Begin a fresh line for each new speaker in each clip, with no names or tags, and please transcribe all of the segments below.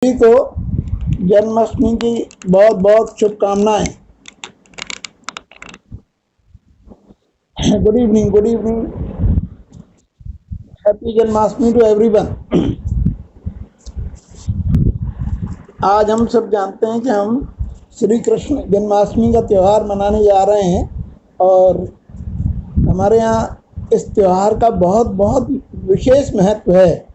सभी को जन्माष्टमी की बहुत बहुत शुभकामनाएं। Good evening, good evening. Happy Janmashtami to everyone. आज हम सब जानते हैं कि हम श्री कृष्ण जन्माष्टमी का त्यौहार मनाने जा रहे हैं और हमारे यहाँ इस त्यौहार का बहुत बहुत विशेष महत्व है।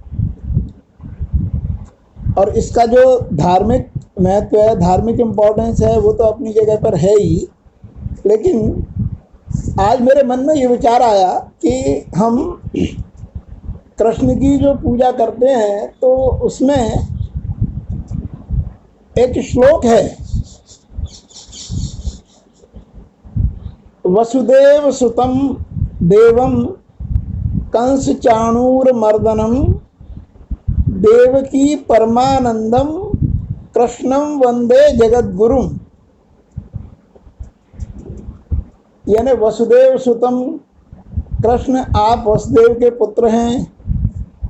और इसका जो धार्मिक महत्व है, धार्मिक इम्पोर्टेंस है, वो तो अपनी जगह पर है ही। लेकिन आज मेरे मन में ये विचार आया कि हम कृष्ण की जो पूजा करते हैं तो उसमें एक श्लोक है, वसुदेव सुतं देवं कंस चाणूरमर्दनम देवकी परमानंदम कृष्णम वंदे जगद्गुरुम। यानी वसुदेव सुतम, कृष्ण आप वसुदेव के पुत्र हैं।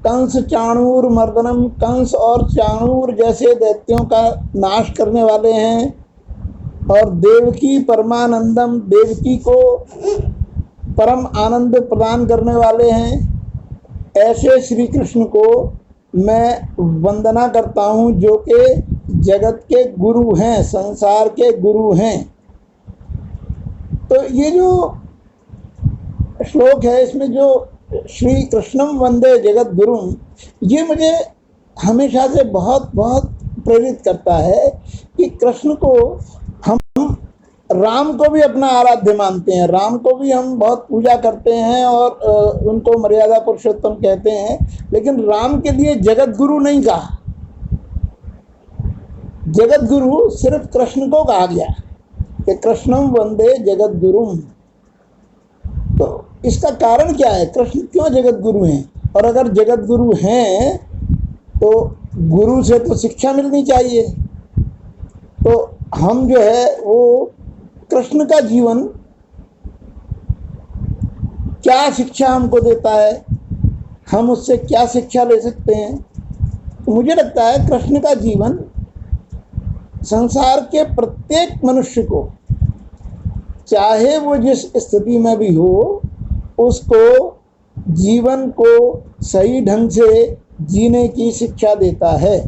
कंस चाणूर मर्दनम, कंस और चाणूर जैसे दैत्यों का नाश करने वाले हैं। और देवकी परमानंदम, देवकी को परम आनंद प्रदान करने वाले हैं। ऐसे श्री कृष्ण को मैं वंदना करता हूँ जो कि जगत के गुरु हैं, संसार के गुरु हैं। तो ये जो श्लोक है, इसमें जो श्री कृष्णम वंदे जगत गुरुम, ये मुझे हमेशा से बहुत बहुत प्रेरित करता है कि कृष्ण को हम राम को भी अपना आराध्य मानते हैं, राम को भी हम बहुत पूजा करते हैं और उनको मर्यादा पुरुषोत्तम कहते हैं। लेकिन राम के लिए जगत गुरु नहीं कहा, जगत गुरु सिर्फ कृष्ण को कहा गया कि कृष्णम वंदे जगत गुरुम। तो इसका कारण क्या है, कृष्ण क्यों जगत गुरु हैं? और अगर जगत गुरु हैं तो गुरु से तो शिक्षा मिलनी चाहिए। तो हम जो है वो कृष्ण का जीवन क्या शिक्षा हमको देता है, हम उससे क्या शिक्षा ले सकते हैं? तो मुझे लगता है कृष्ण का जीवन संसार के प्रत्येक मनुष्य को, चाहे वो जिस स्थिति में भी हो, उसको जीवन को सही ढंग से जीने की शिक्षा देता है।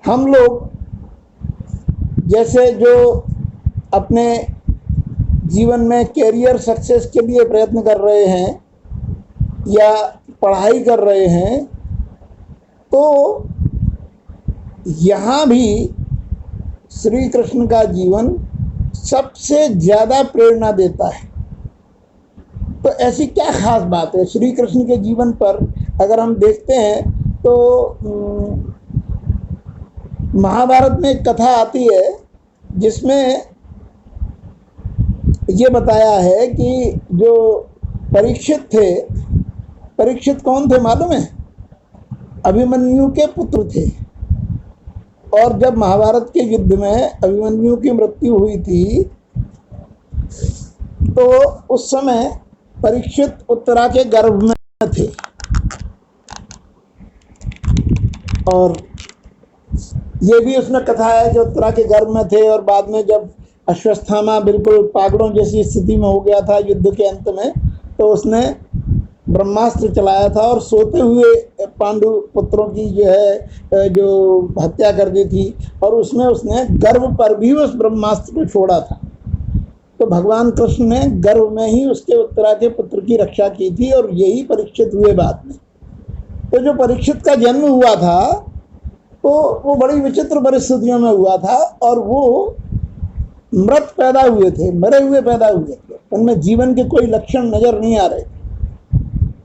हम लोग जैसे जो अपने जीवन में कैरियर सक्सेस के लिए प्रयत्न कर रहे हैं या पढ़ाई कर रहे हैं, तो यहाँ भी श्री कृष्ण का जीवन सबसे ज़्यादा प्रेरणा देता है। तो ऐसी क्या खास बात है श्री कृष्ण के जीवन पर? अगर हम देखते हैं तो महाभारत में एक कथा आती है जिसमें ये बताया है कि जो परीक्षित थे, परीक्षित कौन थे मालूम है? अभिमन्यु के पुत्र थे। और जब महाभारत के युद्ध में अभिमन्यु की मृत्यु हुई थी तो उस समय परीक्षित उत्तरा के गर्भ में थे। और ये भी उसमें कथा है जो उत्तरा के गर्भ में थे। और बाद में जब अश्वत्थामा बिल्कुल पागलों जैसी स्थिति में हो गया था युद्ध के अंत में, तो उसने ब्रह्मास्त्र चलाया था और सोते हुए पांडु पुत्रों की जो हत्या कर दी थी। और उसमें उसने गर्भ पर भी उस ब्रह्मास्त्र को छोड़ा था। तो भगवान कृष्ण ने गर्भ में ही उसके उत्तरा के पुत्र की रक्षा की थी और यही परीक्षित हुए बाद में। तो जो परीक्षित का जन्म हुआ था तो वो बड़ी विचित्र परिस्थितियों में हुआ था और वो मृत पैदा हुए थे, मरे हुए पैदा हुए थे, उनमें जीवन के कोई लक्षण नजर नहीं आ रहे थे।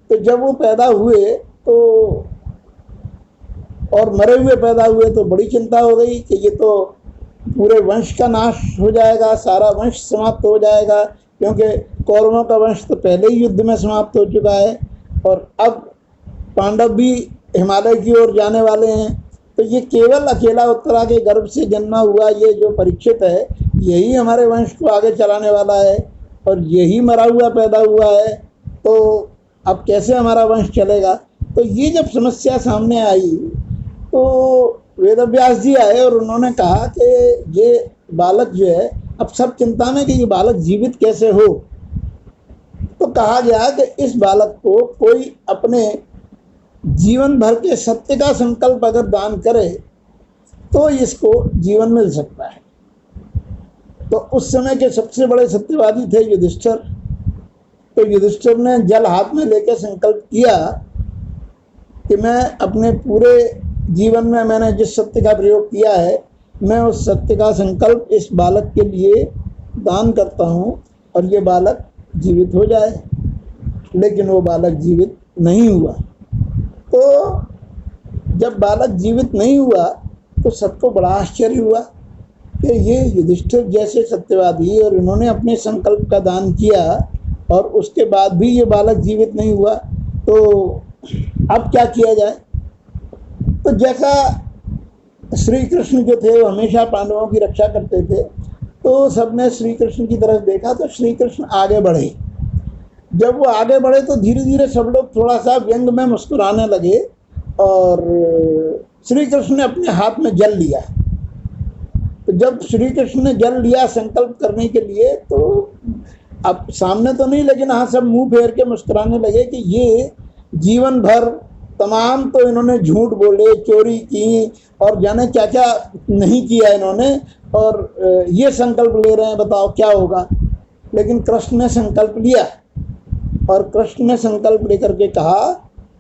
तो जब वो पैदा हुए तो और मरे हुए पैदा हुए तो बड़ी चिंता हो गई कि ये तो पूरे वंश का नाश हो जाएगा, सारा वंश समाप्त हो जाएगा, क्योंकि कौरवों का वंश तो पहले ही युद्ध में समाप्त हो चुका है और अब पांडव भी हिमालय की ओर जाने वाले हैं। तो ये केवल अकेला उत्तरा के गर्भ से जन्मा हुआ ये जो परीक्षित है, यही हमारे वंश को आगे चलाने वाला है और यही मरा हुआ पैदा हुआ है, तो अब कैसे हमारा वंश चलेगा? तो ये जब समस्या सामने आई तो वेदव्यास जी आए और उन्होंने कहा कि ये बालक जो है, अब सब चिंता में कि ये बालक जीवित कैसे हो। तो कहा गया कि इस बालक को कोई अपने जीवन भर के सत्य का संकल्प अगर दान करे तो इसको जीवन मिल सकता है। तो उस समय के सबसे बड़े सत्यवादी थे युधिष्ठिर। तो युधिष्ठिर ने जल हाथ में लेकर संकल्प किया कि मैं अपने पूरे जीवन में मैंने जिस सत्य का प्रयोग किया है, मैं उस सत्य का संकल्प इस बालक के लिए दान करता हूँ और ये बालक जीवित हो जाए। लेकिन वो बालक जीवित नहीं हुआ। तो जब बालक जीवित नहीं हुआ तो सबको बड़ा आश्चर्य हुआ कि ये युधिष्ठिर जैसे सत्यवादी और इन्होंने अपने संकल्प का दान किया और उसके बाद भी ये बालक जीवित नहीं हुआ, तो अब क्या किया जाए। तो जैसा श्री कृष्ण जो थे वो हमेशा पांडवों की रक्षा करते थे, तो सबने श्री कृष्ण की तरफ देखा तो श्री कृष्ण आगे बढ़े। जब वो आगे बढ़े तो धीरे धीरे सब लोग थोड़ा सा व्यंग में मुस्कुराने लगे और श्री कृष्ण ने अपने हाथ में जल लिया। तो जब श्री कृष्ण ने जल लिया संकल्प करने के लिए, तो अब सामने तो नहीं, लेकिन हाँ सब मुंह फेर के मुस्कुराने लगे कि ये जीवन भर तमाम तो इन्होंने झूठ बोले, चोरी की और जाने क्या क्या नहीं किया इन्होंने, और ये संकल्प ले रहे हैं, बताओ क्या होगा। लेकिन कृष्ण ने संकल्प लिया और कृष्ण ने संकल्प लेकर के कहा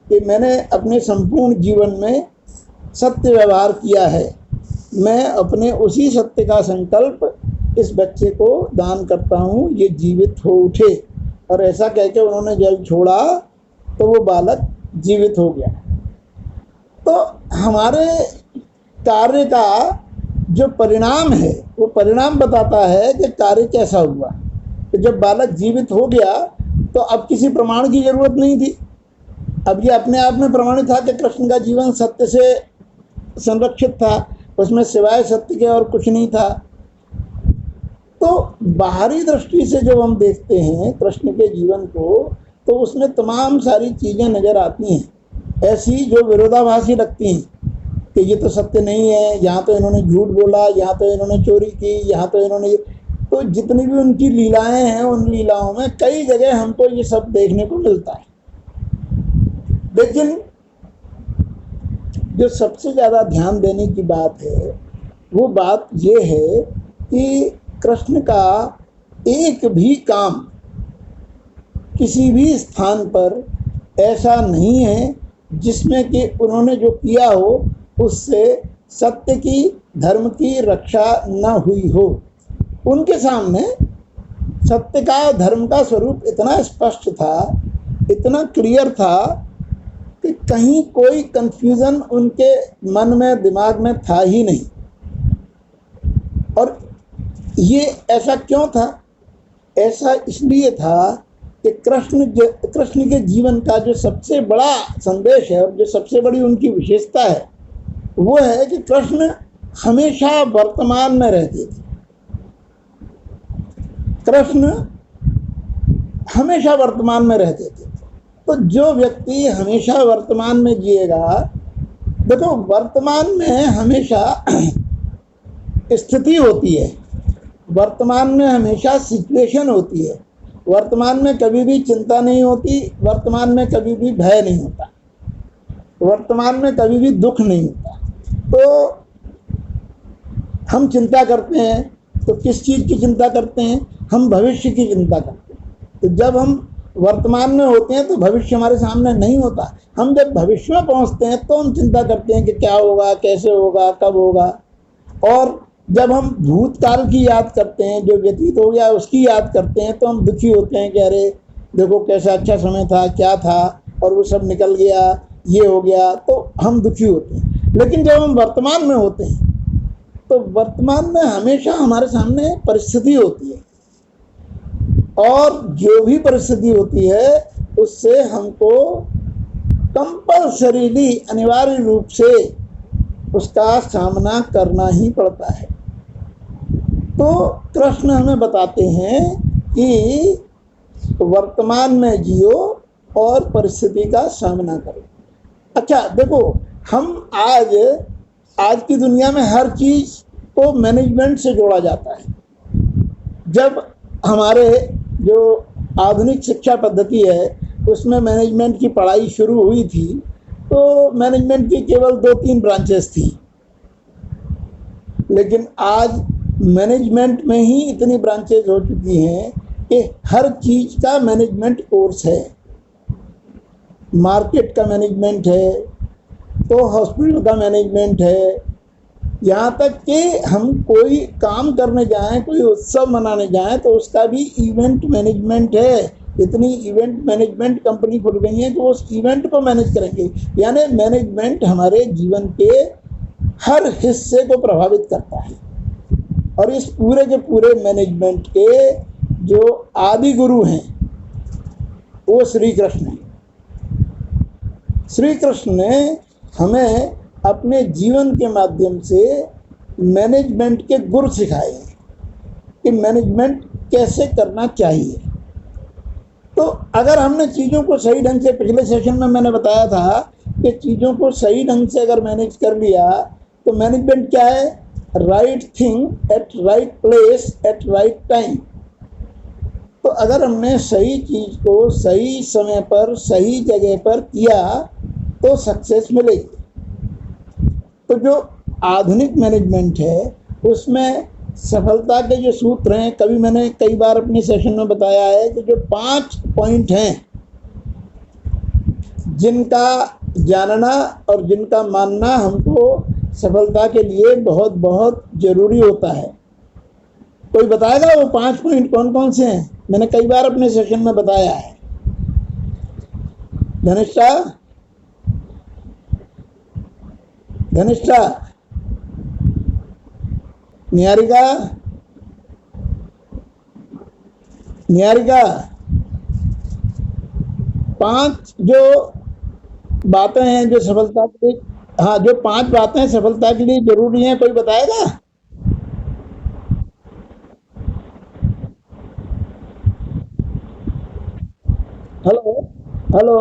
कि मैंने अपने संपूर्ण जीवन में सत्य व्यवहार किया है, मैं अपने उसी सत्य का संकल्प इस बच्चे को दान करता हूँ, ये जीवित हो उठे। और ऐसा कहकर उन्होंने जल छोड़ा तो वो बालक जीवित हो गया। तो हमारे कार्य का जो परिणाम है वो परिणाम बताता है कि कार्य कैसा हुआ। तो जब बालक जीवित हो गया तो अब किसी प्रमाण की जरूरत नहीं थी। अब ये अपने आप में प्रमाणित था कि कृष्ण का जीवन सत्य से संरक्षित था, उसमें सिवाय सत्य के और कुछ नहीं था। तो बाहरी दृष्टि से जब हम देखते हैं कृष्ण के जीवन को, तो उसमें तमाम सारी चीज़ें नज़र आती हैं ऐसी जो विरोधाभासी लगती हैं कि ये तो सत्य नहीं है, यहाँ तो इन्होंने झूठ बोला, यहाँ तो इन्होंने चोरी की, यहाँ तो इन्होंने, तो जितनी भी उनकी लीलाएं हैं उन लीलाओं में कई जगह हमको ये सब देखने को मिलता है। लेकिन जो सबसे ज़्यादा ध्यान देने की बात है वो बात ये है कि कृष्ण का एक भी काम किसी भी स्थान पर ऐसा नहीं है जिसमें कि उन्होंने जो किया हो उससे सत्य की, धर्म की रक्षा न हुई हो। उनके सामने सत्य का, धर्म का स्वरूप इतना स्पष्ट था, इतना क्लियर था कि कहीं कोई कंफ्यूजन उनके मन में, दिमाग में था ही नहीं। और ये ऐसा क्यों था? ऐसा इसलिए था कि कृष्ण के जीवन का जो सबसे बड़ा संदेश है और जो सबसे बड़ी उनकी विशेषता है वो है कि कृष्ण हमेशा वर्तमान में रहते थे। कृष्ण हमेशा वर्तमान में रहते थे। तो जो व्यक्ति हमेशा वर्तमान में जिएगा, देखो वर्तमान में हमेशा स्थिति होती है, वर्तमान में हमेशा सिचुएशन होती है, वर्तमान में कभी भी चिंता नहीं होती, वर्तमान में कभी भी भय नहीं होता, वर्तमान में कभी भी दुख नहीं होता। तो हम चिंता करते हैं तो किस चीज़ की चिंता करते हैं? हम भविष्य की चिंता करते हैं। तो जब हम वर्तमान में होते हैं तो भविष्य हमारे सामने नहीं होता। हम जब भविष्य में पहुंचते हैं तो हम चिंता करते हैं कि क्या होगा, कैसे होगा, कब होगा। और जब हम भूतकाल की याद करते हैं, जो व्यतीत हो गया उसकी याद करते हैं, तो हम दुखी होते हैं कि अरे देखो कैसा अच्छा समय था, क्या था, और वो सब निकल गया, ये हो गया, तो हम दुखी होते हैं। लेकिन जब हम वर्तमान में होते हैं तो वर्तमान में हमेशा हमारे सामने परिस्थिति होती है, और जो भी परिस्थिति होती है उससे हमको कंपल्सरीली, अनिवार्य रूप से उसका सामना करना ही पड़ता है। तो कृष्ण हमें बताते हैं कि वर्तमान में जियो और परिस्थिति का सामना करो। अच्छा देखो, हम आज की दुनिया में हर चीज को मैनेजमेंट से जोड़ा जाता है। जब हमारे जो आधुनिक शिक्षा पद्धति है उसमें मैनेजमेंट की पढ़ाई शुरू हुई थी तो मैनेजमेंट की केवल 2-3 ब्रांचेस थी, लेकिन आज मैनेजमेंट में ही इतनी ब्रांचेज हो चुकी हैं कि हर चीज का मैनेजमेंट कोर्स है। मार्केट का मैनेजमेंट है तो हॉस्पिटल का मैनेजमेंट है, यहाँ तक कि हम कोई काम करने जाएं, कोई उत्सव मनाने जाएं तो उसका भी इवेंट मैनेजमेंट है। इतनी इवेंट मैनेजमेंट कंपनी खुल गई है कि वो उस इवेंट को मैनेज करेंगे। यानी मैनेजमेंट हमारे जीवन के हर हिस्से को प्रभावित करता है और इस पूरे के पूरे मैनेजमेंट के जो आदि गुरु हैं वो श्री कृष्ण हैं। श्री कृष्ण ने हमें अपने जीवन के माध्यम से मैनेजमेंट के गुर सिखाए हैं कि मैनेजमेंट कैसे करना चाहिए। तो अगर हमने चीज़ों को सही ढंग से, पिछले सेशन में मैंने बताया था कि चीज़ों को सही ढंग से अगर मैनेज कर लिया तो मैनेजमेंट क्या है? Right thing at right place at right time. तो अगर हमने सही चीज़ को सही समय पर सही जगह पर किया तो सक्सेस मिलेगी। तो जो आधुनिक मैनेजमेंट है उसमें सफलता के जो सूत्र हैं, कभी मैंने कई बार अपने सेशन में बताया है कि जो 5 पॉइंट हैं जिनका जानना और जिनका मानना हमको सफलता के लिए बहुत बहुत जरूरी होता है। कोई बताएगा वो 5 पॉइंट कौन कौन से हैं? मैंने कई बार अपने सेशन में बताया है। धनिष्ठा निहारिका निहारिका 5 जो बातें हैं जो सफलता के लिए, हाँ, जो 5 बातें सफलता के लिए जरूरी हैं, कोई बताएगा? हेलो हेलो,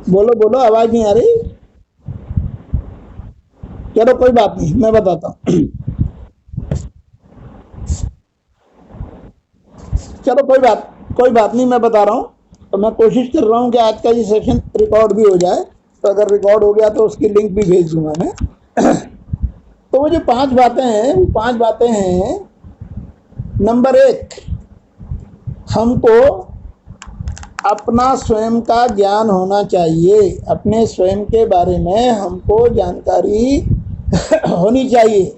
बोलो बोलो, आवाज नहीं आ रही। चलो कोई बात नहीं, मैं बताता हूँ। चलो कोई बात नहीं, मैं बता रहा हूँ। तो मैं कोशिश कर रहा हूँ कि आज का ये सेशन रिकॉर्ड भी हो जाए, तो अगर रिकॉर्ड हो गया तो उसकी लिंक भी भेज दूंगा मैं। तो वो जो 5 बातें हैं, वो 5 बातें हैं। नंबर 1, हमको अपना स्वयं का ज्ञान होना चाहिए। अपने स्वयं के बारे में हमको जानकारी होनी चाहिए।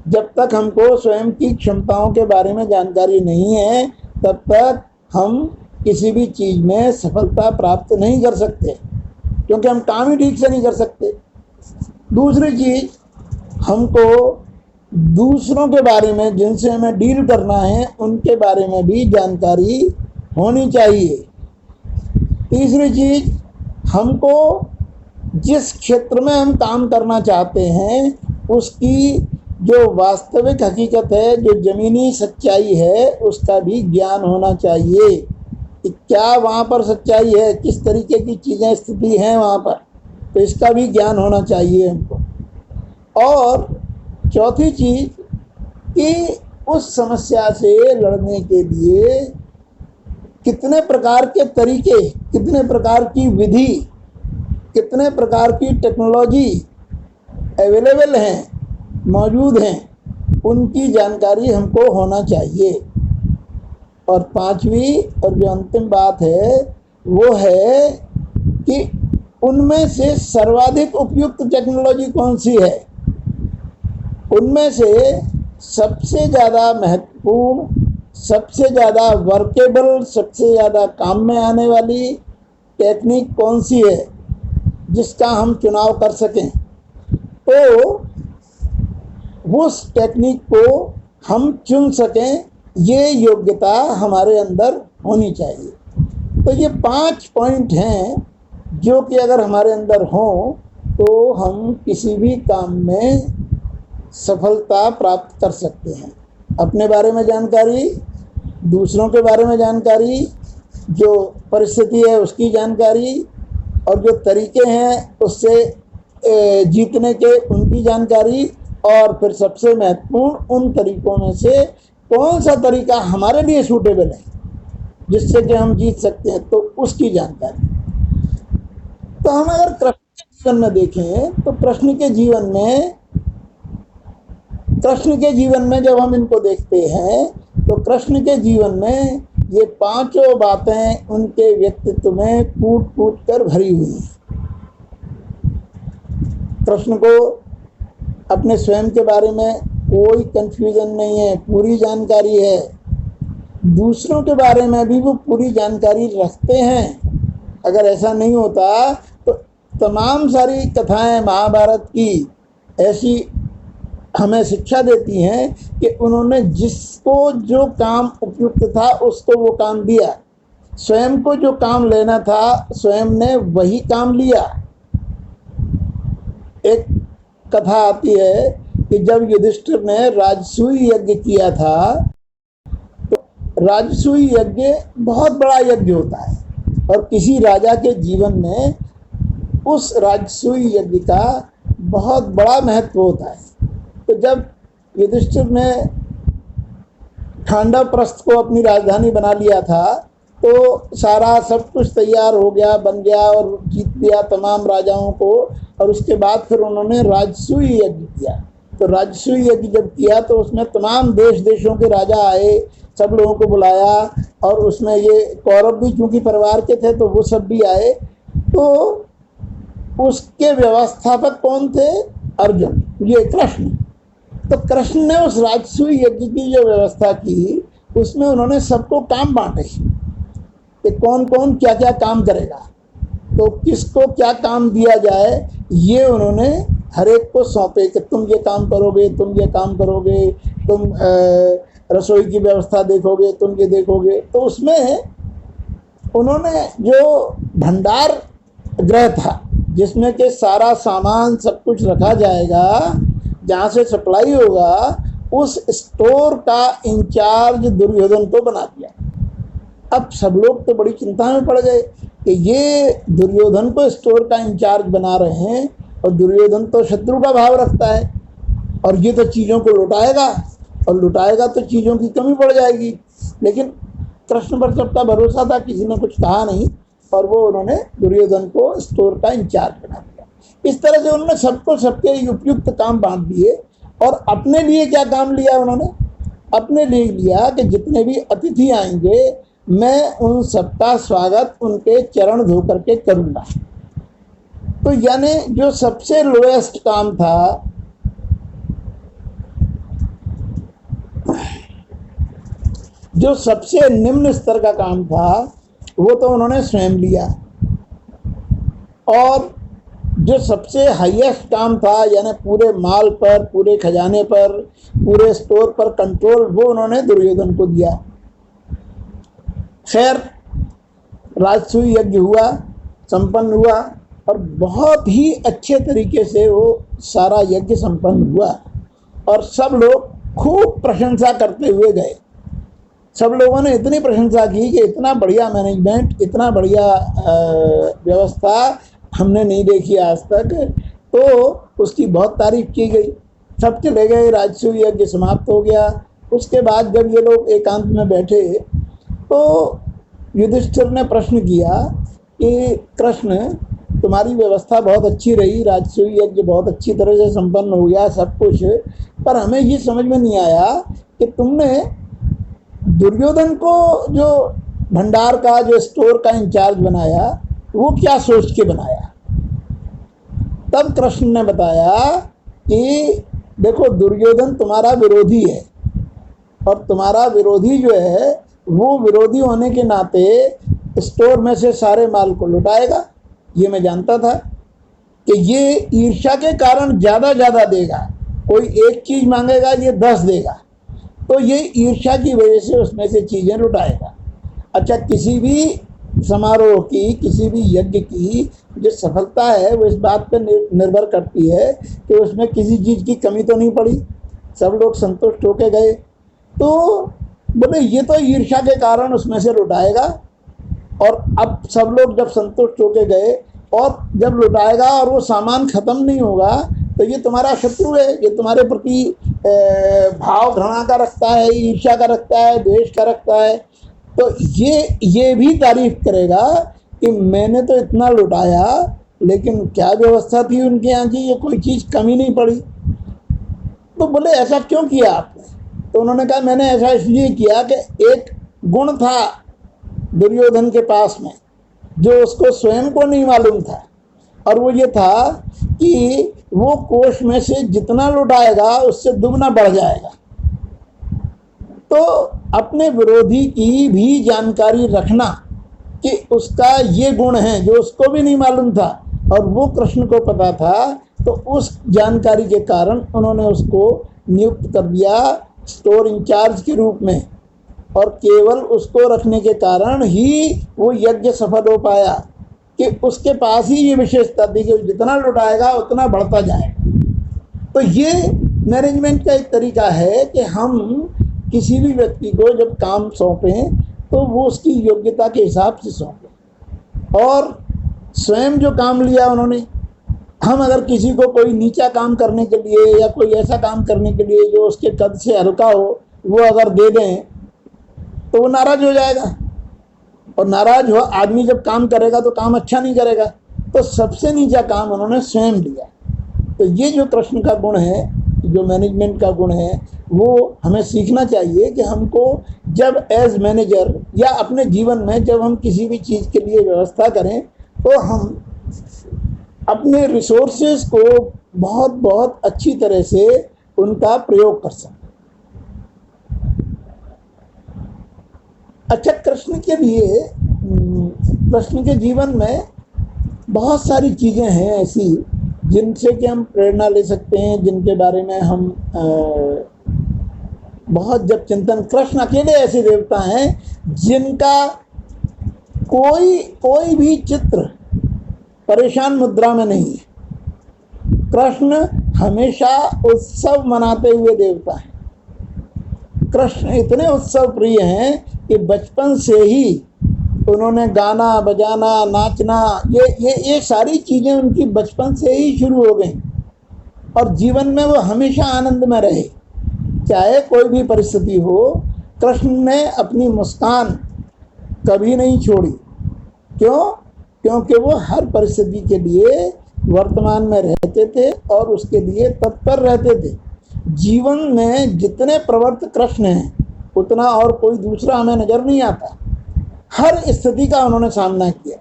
जब तक हमको स्वयं की क्षमताओं के बारे में जानकारी नहीं है तब तक हम किसी भी चीज़ में सफलता प्राप्त नहीं कर सकते, क्योंकि हम काम ही ठीक से नहीं कर सकते। दूसरी चीज़, हमको दूसरों के बारे में, जिनसे हमें डील करना है, उनके बारे में भी जानकारी होनी चाहिए। तीसरी चीज़, हमको जिस क्षेत्र में हम काम करना चाहते हैं उसकी जो वास्तविक हकीकत है, जो ज़मीनी सच्चाई है, उसका भी ज्ञान होना चाहिए कि क्या वहाँ पर सच्चाई है, किस तरीके की चीज़ें स्थिति हैं वहाँ पर, तो इसका भी ज्ञान होना चाहिए हमको। और चौथी चीज़ कि उस समस्या से लड़ने के लिए कितने प्रकार के तरीके, कितने प्रकार की विधि, कितने प्रकार की टेक्नोलॉजी अवेलेबल हैं, मौजूद हैं, उनकी जानकारी हमको होना चाहिए। और 5वीं और जो अंतिम बात है वो है कि उनमें से सर्वाधिक उपयुक्त टेक्नोलॉजी कौन सी है। उनमें से सबसे ज़्यादा महत्वपूर्ण, सबसे ज़्यादा वर्केबल, सबसे ज़्यादा काम में आने वाली टेक्निक कौन सी है जिसका हम चुनाव कर सकें। तो उस टेक्निक को हम चुन सकें, ये योग्यता हमारे अंदर होनी चाहिए। तो ये 5 पॉइंट हैं जो कि अगर हमारे अंदर हों तो हम किसी भी काम में सफलता प्राप्त कर सकते हैं। अपने बारे में जानकारी, दूसरों के बारे में जानकारी जो परिस्थिति है उसकी जानकारी, और जो तरीके हैं उससे जीतने के उनकी जानकारी, और फिर सबसे महत्वपूर्ण उन तरीकों में से कौन सा तरीका हमारे लिए सूटेबल है जिससे कि हम जीत सकते हैं, तो उसकी जानकारी। तो हम अगर कृष्ण के जीवन में देखें तो कृष्ण के जीवन में जब हम इनको देखते हैं तो कृष्ण के जीवन में ये पांचों बातें उनके व्यक्तित्व में कूट कूट कर भरी हुई हैं। कृष्ण को अपने स्वयं के बारे में कोई कंफ्यूजन नहीं है, पूरी जानकारी है। दूसरों के बारे में भी वो पूरी जानकारी रखते हैं। अगर ऐसा नहीं होता तो तमाम सारी कथाएं महाभारत की ऐसी हमें शिक्षा देती हैं कि उन्होंने जिसको जो काम उपयुक्त था उसको वो काम दिया, स्वयं को जो काम लेना था स्वयं ने वही काम लिया। एक कथा आती है कि जब युधिष्ठिर ने राजसूय यज्ञ किया था, तो राजसूय यज्ञ बहुत बड़ा यज्ञ होता है और किसी राजा के जीवन में उस राजसूय यज्ञ का बहुत बड़ा महत्व होता है। तो जब युधिष्ठिर ने खांडवप्रस्थ को अपनी राजधानी बना लिया था तो सारा सब कुछ तैयार हो गया, बन गया और जीत लिया तमाम राजाओं को, और उसके बाद फिर उन्होंने राजसूय यज्ञ किया। तो राजसूय यज्ञ जब किया तो उसमें तमाम देशों के राजा आए, सब लोगों को बुलाया, और उसमें ये कौरव भी चूंकि परिवार के थे तो वो सब भी आए। तो उसके व्यवस्थापक कौन थे? अर्जुन, ये कृष्ण। तो कृष्ण ने उस राजसूय यज्ञ की जो व्यवस्था की उसमें उन्होंने सबको काम बांटे कि कौन कौन क्या क्या काम करेगा, तो किसको क्या काम दिया जाए ये उन्होंने हर एक को सौंपे कि तुम ये काम करोगे, तुम ये काम करोगे, तुम रसोई की व्यवस्था देखोगे, तुम ये देखोगे। तो उसमें उन्होंने जो भंडार गृह था जिसमें कि सारा सामान सब कुछ रखा जाएगा, जहाँ से सप्लाई होगा, उस स्टोर का इंचार्ज दुर्योधन को बना दिया। अब सब लोग तो बड़ी चिंता में पड़ गए कि ये दुर्योधन को स्टोर का इंचार्ज बना रहे हैं, और दुर्योधन तो शत्रु का भाव रखता है और ये तो चीज़ों को लुटाएगा, और लुटाएगा तो चीज़ों की कमी पड़ जाएगी। लेकिन कृष्ण पर सबका भरोसा था, किसी ने कुछ कहा नहीं, और वो उन्होंने दुर्योधन को स्टोर का इंचार्ज बना दिया। इस तरह से उन्होंने सबको सबके उपयुक्त काम बांट दिए। और अपने लिए क्या काम लिया उन्होंने? अपने लिए लिया कि जितने भी अतिथि आएंगे मैं उन सबका स्वागत उनके चरण धो करके करूँगा। तो यानी जो सबसे लोएस्ट काम था, जो सबसे निम्न स्तर का काम था, वो तो उन्होंने स्वयं लिया, और जो सबसे हाईएस्ट काम था यानी पूरे माल पर, पूरे खजाने पर, पूरे स्टोर पर कंट्रोल, वो उन्होंने दुर्योधन को दिया। खैर राजसूय यज्ञ हुआ, संपन्न हुआ, और बहुत ही अच्छे तरीके से वो सारा यज्ञ संपन्न हुआ, और सब लोग खूब प्रशंसा करते हुए गए। सब लोगों ने इतनी प्रशंसा की कि इतना बढ़िया मैनेजमेंट, इतना बढ़िया व्यवस्था हमने नहीं देखी आज तक। तो उसकी बहुत तारीफ की गई, सब चले गए, राजसूय यज्ञ समाप्त हो गया। उसके बाद जब ये लोग एकांत में बैठे तो युधिष्ठिर ने प्रश्न किया कि कृष्ण, तुम्हारी व्यवस्था बहुत अच्छी रही, राजसूय यज्ञ बहुत अच्छी तरह से संपन्न हो गया सब कुछ, पर हमें ये समझ में नहीं आया कि तुमने दुर्योधन को जो भंडार का, जो स्टोर का इंचार्ज बनाया, वो क्या सोच के बनाया? तब कृष्ण ने बताया कि देखो, दुर्योधन तुम्हारा विरोधी है, और तुम्हारा विरोधी जो है वो विरोधी होने के नाते स्टोर में से सारे माल को लुटाएगा। ये मैं जानता था कि ये ईर्ष्या के कारण ज़्यादा देगा, कोई एक चीज़ मांगेगा ये 10 देगा, तो ये ईर्ष्या की वजह से उसमें से चीज़ें लुटाएगा। अच्छा, किसी भी समारोह की, किसी भी यज्ञ की जो सफलता है वो इस बात पर निर्भर करती है कि उसमें किसी चीज़ की कमी तो नहीं पड़ी, सब लोग संतुष्ट होके गए। तो बोले ये तो ईर्ष्या के कारण उसमें से लुटाएगा, और अब सब लोग जब संतुष्ट होके गए और जब लुटाएगा और वो सामान खत्म नहीं होगा तो ये तुम्हारा शत्रु है, ये तुम्हारे प्रति भाव घृणा का रखता है, ईर्ष्या का रखता है, द्वेष का रखता है। तो ये भी तारीफ करेगा कि मैंने तो इतना लुटाया लेकिन क्या व्यवस्था थी उनके यहाँ की, ये कोई चीज़ कमी नहीं पड़ी। तो बोले ऐसा क्यों किया आपने? तो उन्होंने कहा मैंने ऐसा इसलिए किया कि एक गुण था दुर्योधन के पास में जो उसको स्वयं को नहीं मालूम था, और वो ये था कि वो कोष में से जितना लुटाएगा उससे दुगना बढ़ जाएगा। तो अपने विरोधी की भी जानकारी रखना कि उसका ये गुण है जो उसको भी नहीं मालूम था और वो कृष्ण को पता था, तो उस जानकारी के कारण उन्होंने उसको नियुक्त कर दिया स्टोर इंचार्ज के रूप में, और केवल उसको रखने के कारण ही वो यज्ञ सफल हो पाया कि उसके पास ही ये विशेषता थी कि जितना लुटाएगा उतना बढ़ता जाएगा। तो ये मैनेजमेंट का एक तरीका है कि हम किसी भी व्यक्ति को जब काम सौंपें तो वो उसकी योग्यता के हिसाब से सौंपें। और स्वयं जो काम लिया उन्होंने, हम अगर किसी को कोई नीचा काम करने के लिए या कोई ऐसा काम करने के लिए जो उसके कद से हल्का हो वो अगर दे दें तो वो नाराज हो जाएगा, और नाराज हो आदमी जब काम करेगा तो काम अच्छा नहीं करेगा। तो सबसे नीचा काम उन्होंने स्वयं लिया। तो ये जो कृष्ण का गुण है, जो मैनेजमेंट का गुण है, वो हमें सीखना चाहिए कि हमको जब एज मैनेजर या अपने जीवन में जब हम किसी भी चीज़ के लिए व्यवस्था करें तो हम अपने रिसोर्सेज को बहुत बहुत अच्छी तरह से उनका प्रयोग कर सकें। अच्छा, कृष्ण के लिए, कृष्ण के जीवन में बहुत सारी चीज़ें हैं ऐसी जिनसे कि हम प्रेरणा ले सकते हैं, जिनके बारे में हम बहुत जब चिंतन, कृष्ण अकेले ऐसे देवता हैं जिनका कोई भी चित्र परेशान मुद्रा में नहीं है। कृष्ण हमेशा उत्सव मनाते हुए देवता हैं। कृष्ण इतने उत्सव प्रिय हैं कि बचपन से ही उन्होंने गाना बजाना नाचना ये सारी चीज़ें उनकी बचपन से ही शुरू हो गई, और जीवन में वो हमेशा आनंद में रहे, चाहे कोई भी परिस्थिति हो। कृष्ण ने अपनी मुस्कान कभी नहीं छोड़ी। क्यों? क्योंकि वो हर परिस्थिति के लिए वर्तमान में रहते थे और उसके लिए तत्पर रहते थे। जीवन में जितने प्रवृत्त कृष्ण हैं उतना और कोई दूसरा हमें नज़र नहीं आता। हर स्थिति का उन्होंने सामना किया।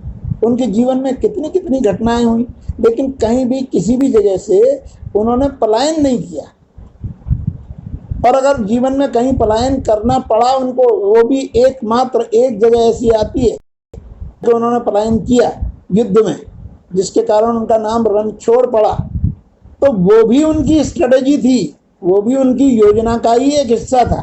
उनके जीवन में कितनी कितनी घटनाएं हुई, लेकिन कहीं भी किसी भी जगह से उन्होंने पलायन नहीं किया। और अगर जीवन में कहीं पलायन करना पड़ा उनको, वो भी एकमात्र एक जगह ऐसी आती है जो उन्होंने पलायन किया युद्ध में, जिसके कारण उनका नाम रणछोड़ पड़ा। तो वो भी उनकी स्ट्रेटेजी थी, वो भी उनकी योजना का ही एक हिस्सा था।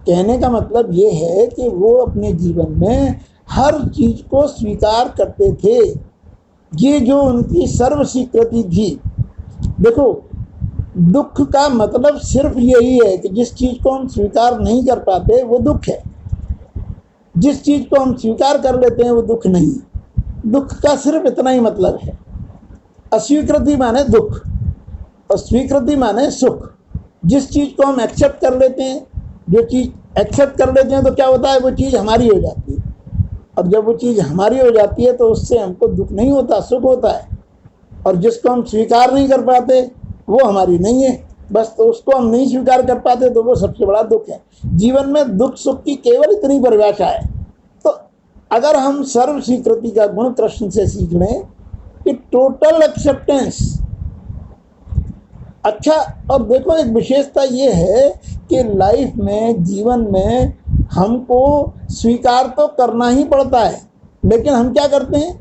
कहने का मतलब ये है कि वो अपने जीवन में हर चीज को स्वीकार करते थे। ये जो उनकी सर्व स्वीकृति थी। देखो, दुख का मतलब सिर्फ यही है कि जिस चीज को हम स्वीकार नहीं कर पाते वो दुख है, जिस चीज को हम स्वीकार कर लेते हैं वो दुख नहीं। दुख का सिर्फ इतना ही मतलब है। अस्वीकृति माने दुख और स्वीकृति माने सुख। जिस चीज को हम एक्सेप्ट कर लेते हैं, जो चीज एक्सेप्ट कर लेते हैं तो क्या होता है, वो चीज हमारी हो जाती है, और जब वो चीज हमारी हो जाती है तो उससे हमको दुख नहीं होता, सुख होता है। और जिसको हम स्वीकार नहीं कर पाते वो हमारी नहीं है, बस तो उसको हम नहीं स्वीकार कर पाते तो वो सबसे बड़ा दुख है। जीवन में दुख सुख की केवल इतनी परिभाषा है। तो अगर हम सर्व स्वीकृति का गुण कृष्ण से सीख लें कि टोटल एक्सेप्टेंस। अच्छा, और देखो एक विशेषता ये है कि लाइफ में, जीवन में हमको स्वीकार तो करना ही पड़ता है, लेकिन हम क्या करते हैं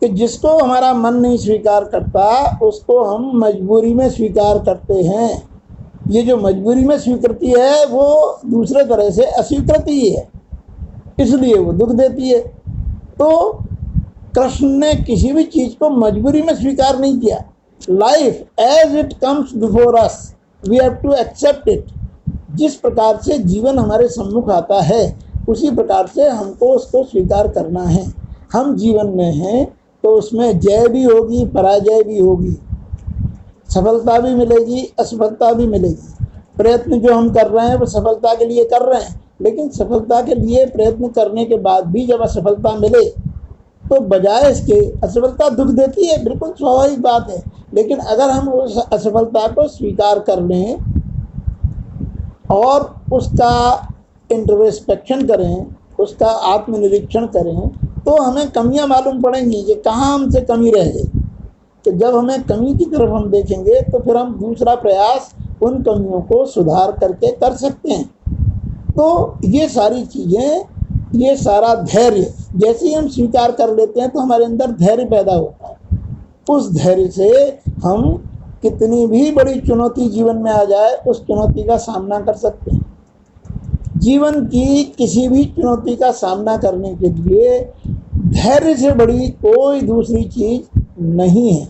कि जिसको हमारा मन नहीं स्वीकार करता उसको हम मजबूरी में स्वीकार करते हैं। ये जो मजबूरी में स्वीकृति है वो दूसरे तरह से अस्वीकृति ही है, इसलिए वो दुख देती है। तो कृष्ण ने किसी भी चीज को मजबूरी में स्वीकार नहीं किया। Life as it comes before us we have to accept it. जिस प्रकार से जीवन हमारे सम्मुख आता है उसी प्रकार से हमको उसको स्वीकार करना है। हम जीवन में हैं तो उसमें जय भी होगी, पराजय भी होगी, सफलता भी मिलेगी, असफलता भी मिलेगी। प्रयत्न जो हम कर रहे हैं वो सफलता के लिए कर रहे हैं, लेकिन सफलता के लिए प्रयत्न करने के बाद भी जब असफलता मिले तो बजाय इसके, असफलता दुख देती है, बिल्कुल स्वाभाविक बात है, लेकिन अगर हम उस असफलता को स्वीकार कर लें और उसका इंट्रोस्पेक्शन करें, उसका आत्मनिरीक्षण करें, तो हमें कमियां मालूम पड़ेंगी कि कहाँ हमसे कमी रह गई। तो जब हमें कमी की तरफ हम देखेंगे तो फिर हम दूसरा प्रयास उन कमियों को सुधार करके कर सकते हैं। तो ये सारी चीज़ें, ये सारा धैर्य जैसे ही हम स्वीकार कर लेते हैं तो हमारे अंदर धैर्य पैदा होता है। उस धैर्य से हम कितनी भी बड़ी चुनौती जीवन में आ जाए उस चुनौती का सामना कर सकते हैं। जीवन की किसी भी चुनौती का सामना करने के लिए धैर्य से बड़ी कोई दूसरी चीज नहीं है।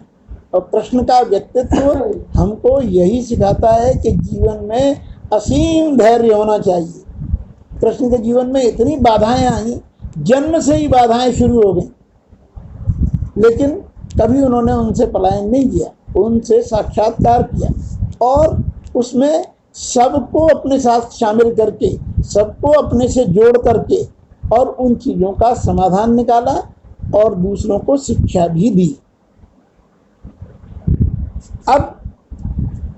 और कृष्ण का व्यक्तित्व हमको यही सिखाता है कि जीवन में असीम धैर्य होना चाहिए। कृष्ण के जीवन में इतनी बाधाएं आई, जन्म से ही बाधाएं शुरू हो गई, लेकिन कभी उन्होंने उनसे पलायन नहीं किया, उनसे साक्षात्कार किया और उसमें सबको अपने साथ शामिल करके, सबको अपने से जोड़ करके और उन चीज़ों का समाधान निकाला और दूसरों को शिक्षा भी दी। अब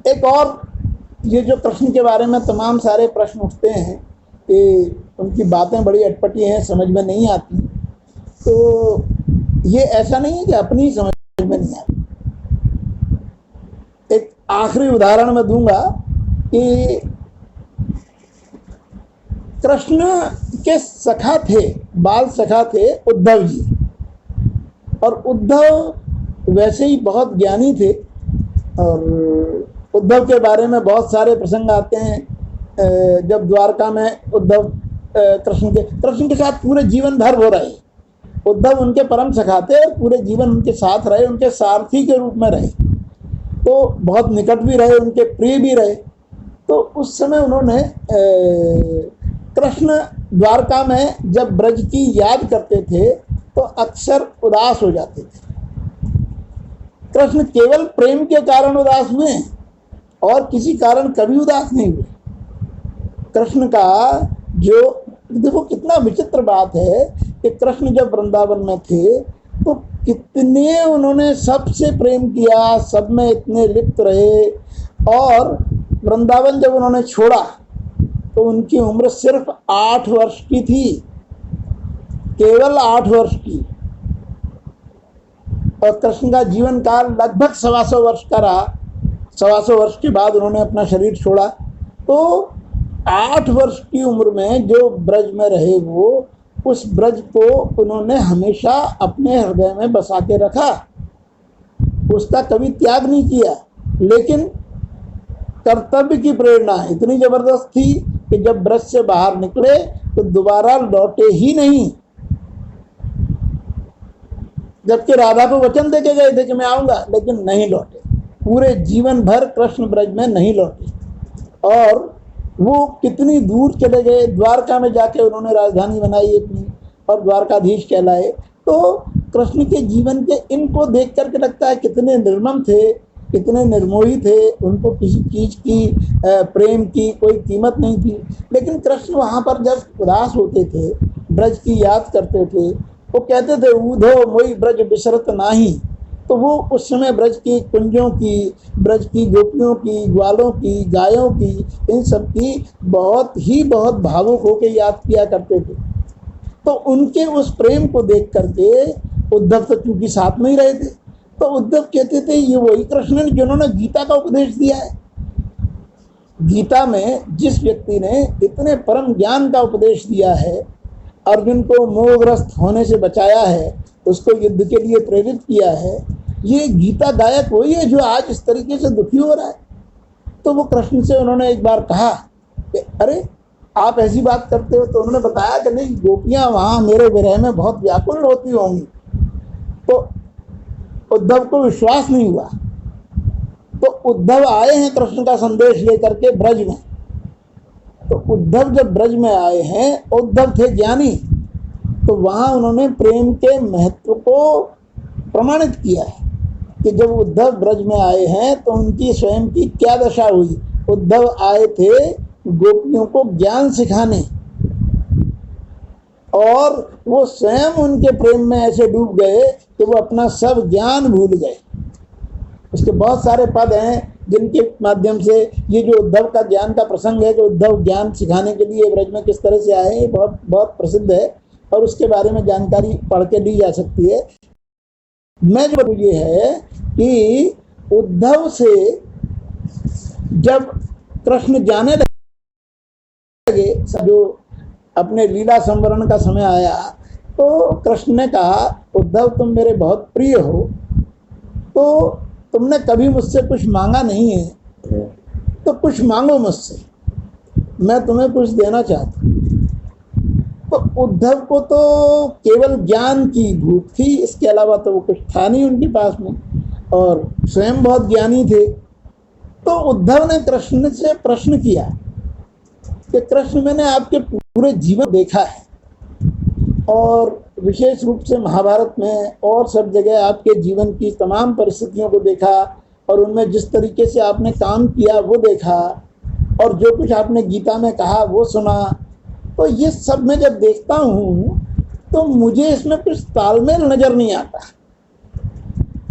एक और, ये जो कृष्ण के बारे में तमाम सारे प्रश्न उठते हैं कि उनकी बातें बड़ी अटपटी हैं, समझ में नहीं आती, तो ये ऐसा नहीं है कि अपनी समझ में नहीं आती। एक आखिरी उदाहरण मैं दूंगा कि कृष्ण के सखा थे, बाल सखा थे उद्धव जी, और उद्धव वैसे ही बहुत ज्ञानी थे और उद्धव के बारे में बहुत सारे प्रसंग आते हैं। जब द्वारका में उद्धव कृष्ण के साथ पूरे जीवन भर हो रहे, उद्धव उनके परम सखा थे और पूरे जीवन उनके साथ रहे, उनके सारथी के रूप में रहे, तो बहुत निकट भी रहे, उनके प्रिय भी रहे। तो उस समय उन्होंने कृष्ण द्वारका में जब ब्रज की याद करते थे तो अक्सर उदास हो जाते थे। कृष्ण केवल प्रेम के कारण उदास हुए और किसी कारण कभी उदास नहीं हुए। कृष्ण का जो, देखो कितना विचित्र बात है कि कृष्ण जब वृंदावन में थे तो कितने उन्होंने सबसे प्रेम किया, सब में इतने लिप्त रहे, और वृंदावन जब उन्होंने छोड़ा तो उनकी उम्र सिर्फ 8 वर्ष की थी, केवल 8 वर्ष की, और कृष्ण का जीवन काल लगभग 125 वर्ष का रहा। 125 वर्ष के बाद उन्होंने अपना शरीर छोड़ा। तो 8 वर्ष की उम्र में जो ब्रज में रहे, वो उस ब्रज को उन्होंने हमेशा अपने हृदय में बसा के रखा, उसका कभी त्याग नहीं किया। लेकिन कर्तव्य की प्रेरणा इतनी जबरदस्त थी कि जब ब्रज से बाहर निकले तो दोबारा लौटे ही नहीं, जबकि राधा को वचन दे के गए थे कि मैं आऊंगा, लेकिन नहीं लौटे। पूरे जीवन भर कृष्ण ब्रज में नहीं लौटे और वो कितनी दूर चले गए। द्वारका में जाके उन्होंने राजधानी बनाई अपनी और द्वारकाधीश कहलाए। तो कृष्ण के जीवन के इनको देख करके लगता है कितने निर्मम थे, कितने निर्मोही थे, उनको किसी चीज़ की, प्रेम की कोई कीमत नहीं थी। लेकिन कृष्ण वहाँ पर जब उदास होते थे, ब्रज की याद करते थे, वो कहते थे ऊधो मोई ब्रज बिसरत नाही। तो वो उस समय ब्रज की कुंजों की, ब्रज की गोपियों की, ग्वालों की, गायों की, इन सब की बहुत भावुक होकर याद किया करते थे। तो उनके उस प्रेम को देख करके उद्धव तो चूंकि साथ में ही रहे थे, तो उद्धव कहते थे ये वही कृष्ण है जिन्होंने गीता का उपदेश दिया है। गीता में जिस व्यक्ति ने इतने परम ज्ञान का उपदेश दिया है, अर्जुन को मोहग्रस्त होने से बचाया है, उसको युद्ध के लिए प्रेरित किया है, ये गीता गायक वही है जो आज इस तरीके से दुखी हो रहा है। तो वो कृष्ण से उन्होंने एक बार कहा कि अरे आप ऐसी बात करते हो। तो उन्होंने बताया कि नहीं, गोपियां वहाँ मेरे विरह में बहुत व्याकुल होती होंगी। तो उद्धव को विश्वास नहीं हुआ। तो उद्धव आए हैं कृष्ण का संदेश लेकर के ब्रज में, तो उद्धव जब ब्रज में आए हैं, उद्धव थे ज्ञानी, तो वहाँ उन्होंने प्रेम के महत्व को प्रमाणित किया है कि जब उद्धव ब्रज में आए हैं तो उनकी स्वयं की क्या दशा हुई। उद्धव आए थे गोपियों को ज्ञान सिखाने, और वो स्वयं उनके प्रेम में ऐसे डूब गए कि वो अपना सब ज्ञान भूल गए। उसके बहुत सारे पद हैं जिनके माध्यम से ये जो उद्धव का ज्ञान का प्रसंग है, जो उद्धव ज्ञान सिखाने के लिए ब्रज में किस तरह से आए, ये बहुत बहुत प्रसिद्ध है और उसके बारे में जानकारी पढ़ के ली जा सकती है। मैं जो ये है कि उद्धव से जब कृष्ण जाने लगे, जो अपने लीला संवरण का समय आया, तो कृष्ण ने कहा, उद्धव तुम मेरे बहुत प्रिय हो, तो तुमने कभी मुझसे कुछ मांगा नहीं है, तो कुछ मांगो मुझसे, मैं तुम्हें कुछ देना चाहता हूँ। तो उद्धव को तो केवल ज्ञान की भूख थी, इसके अलावा तो वो कुछ था नहीं उनके पास में, और स्वयं बहुत ज्ञानी थे। तो उद्धव ने कृष्ण से प्रश्न किया कि कृष्ण, मैंने आपके पूरे जीवन देखा है और विशेष रूप से महाभारत में और सब जगह आपके जीवन की तमाम परिस्थितियों को देखा, और उनमें जिस तरीके से आपने काम किया वो देखा, और जो कुछ आपने गीता में कहा वो सुना। तो ये सब मैं जब देखता हूँ तो मुझे इसमें कुछ तालमेल नज़र नहीं आता।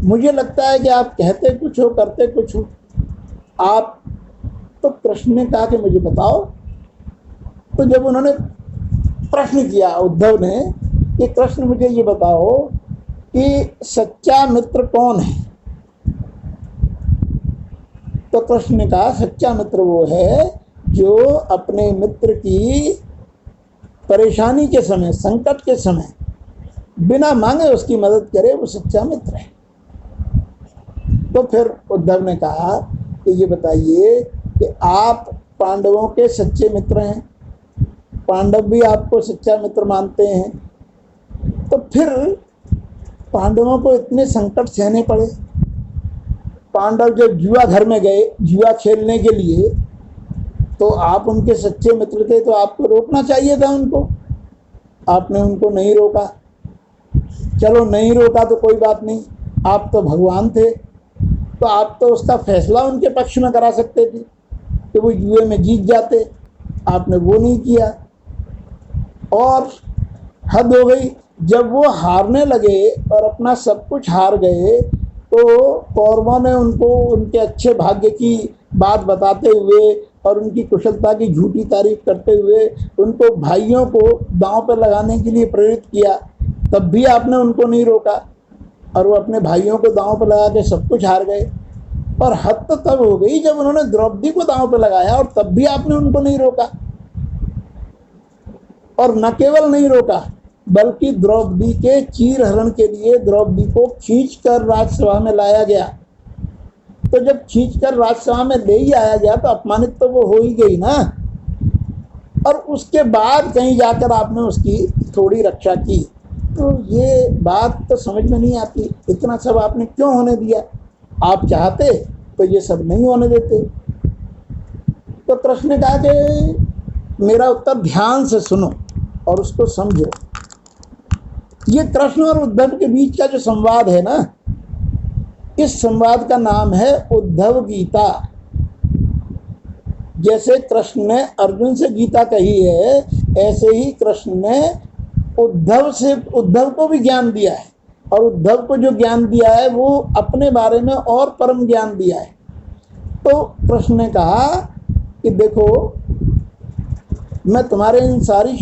मुझे लगता है कि आप कहते कुछ हो, करते कुछ हो। आप तो कृष्ण ने कहा कि मुझे बताओ। तो जब उन्होंने प्रश्न किया उद्धव ने कि कृष्ण मुझे ये बताओ कि सच्चा मित्र कौन है, तो कृष्ण ने कहा, सच्चा मित्र वो है जो अपने मित्र की परेशानी के समय, संकट के समय बिना मांगे उसकी मदद करे, वो सच्चा मित्र है। तो फिर उद्धव ने कहा कि ये बताइए कि आप पांडवों के सच्चे मित्र हैं, पांडव भी आपको सच्चा मित्र मानते हैं, तो फिर पांडवों को इतने संकट सहने पड़े। पांडव जब जुआ घर में गए जुआ खेलने के लिए, तो आप उनके सच्चे मित्र थे, तो आपको रोकना चाहिए था उनको, आपने उनको नहीं रोका। चलो नहीं रोका तो कोई बात नहीं, आप तो भगवान थे, तो आप तो उसका फैसला उनके पक्ष में करा सकते थे कि वो जुए में जीत जाते, आपने वो नहीं किया। और हद हो गई, जब वो हारने लगे और अपना सब कुछ हार गए, तो कौरवों ने उनको उनके अच्छे भाग्य की बात बताते हुए और उनकी कुशलता की झूठी तारीफ करते हुए उनको भाइयों को दांव पर लगाने के लिए प्रेरित किया, तब भी आपने उनको नहीं रोका, और वो अपने भाइयों को दांव पर लगा के सब कुछ हार गए। और हद तो तब हो गई जब उन्होंने द्रौपदी को दांव पर लगाया, और तब भी आपने उनको नहीं रोका। और न केवल नहीं रोका, बल्कि द्रौपदी के चीरहरण के लिए द्रौपदी को खींचकर राजसभा में लाया गया। तो जब खींचकर राजसभा में ले ही आया गया तो अपमानित तो वो हो ही गई ना, और उसके बाद कहीं जाकर आपने उसकी थोड़ी रक्षा की। तो ये बात तो समझ में नहीं आती, इतना सब आपने क्यों होने दिया? आप चाहते तो ये सब नहीं होने देते। तो कृष्ण ने कहा कि मेरा उत्तर ध्यान से सुनो और उसको समझो। ये कृष्ण और उद्धव के बीच का जो संवाद है ना, इस संवाद का नाम है उद्धव गीता। जैसे कृष्ण ने अर्जुन से गीता कही है, ऐसे ही कृष्ण ने उद्धव को भी ज्ञान दिया है, और उद्धव को जो ज्ञान दिया है वो अपने बारे में और परम ज्ञान दिया है। तो कृष्ण ने कहा कि देखो, मैं तुम्हारे इन सारी